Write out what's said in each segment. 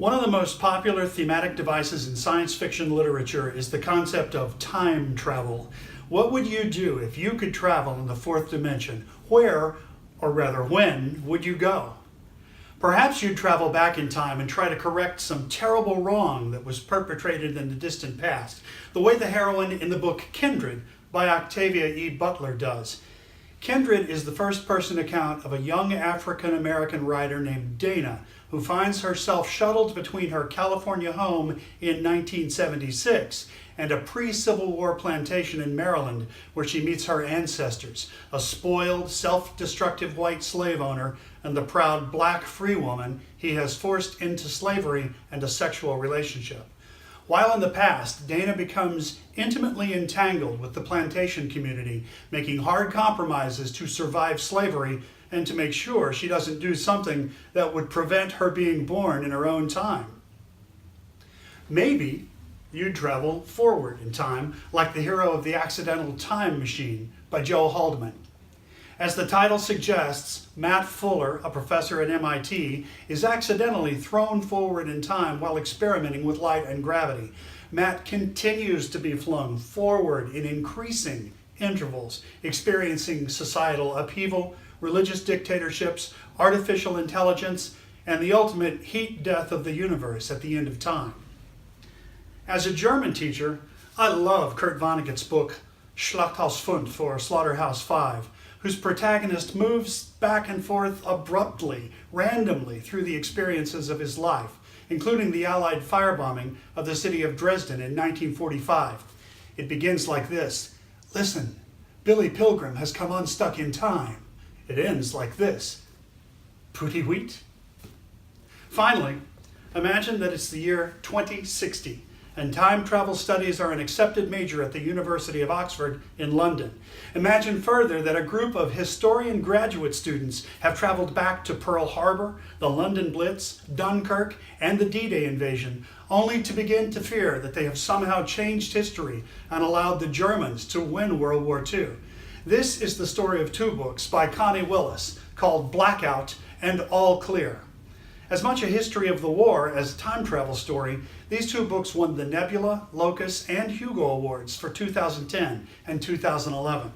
One of the most popular thematic devices in science fiction literature is the concept of time travel. What would you do if you could travel in the fourth dimension? Where, or rather when, would you go? Perhaps you'd travel back in time and try to correct some terrible wrong that was perpetrated in the distant past, the way the heroine in the book Kindred by Octavia E. Butler does. Kindred is the first-person account of a young African-American writer named Dana who finds herself shuttled between her California home in 1976 and a pre-Civil War plantation in Maryland where she meets her ancestors, a spoiled, self-destructive white slave owner and the proud black free woman he has forced into slavery and a sexual relationship. While in the past, Dana becomes intimately entangled with the plantation community, making hard compromises to survive slavery and to make sure she doesn't do something that would prevent her being born in her own time. Maybe you'd travel forward in time, like the hero of The Accidental Time Machine by Joe Haldeman. As the title suggests, Matt Fuller, a professor at MIT, is accidentally thrown forward in time while experimenting with light and gravity. Matt continues to be flung forward in increasing intervals, experiencing societal upheaval, religious dictatorships, artificial intelligence, and the ultimate heat death of the universe at the end of time. As a German teacher, I love Kurt Vonnegut's book Schlachthaus-Five for Slaughterhouse-Five, whose protagonist moves back and forth abruptly, randomly through the experiences of his life, including the Allied firebombing of the city of Dresden in 1945. It begins like this: "Listen, Billy Pilgrim has come unstuck in time." It ends like this: "Pooty wheat?" Finally, imagine that it's the year 2060 and time travel studies are an accepted major at the University of Oxford in London. Imagine further that a group of historian graduate students have traveled back to Pearl Harbor, the London Blitz, Dunkirk, and the D-Day invasion, only to begin to fear that they have somehow changed history and allowed the Germans to win World War II. This is the story of two books by Connie Willis called Blackout and All Clear. As much a history of the war as a time travel story, these two books won the Nebula, Locus, and Hugo Awards for 2010 and 2011.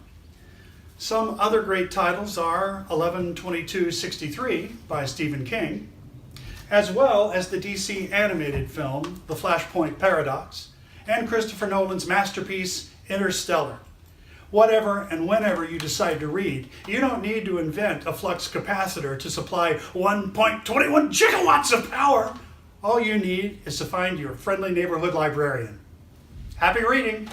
Some other great titles are 11/22/63 by Stephen King, as well as the DC animated film The Flashpoint Paradox, and Christopher Nolan's masterpiece Interstellar. Whatever and whenever you decide to read, you don't need to invent a flux capacitor to supply 1.21 gigawatts of power. All you need is to find your friendly neighborhood librarian. Happy reading!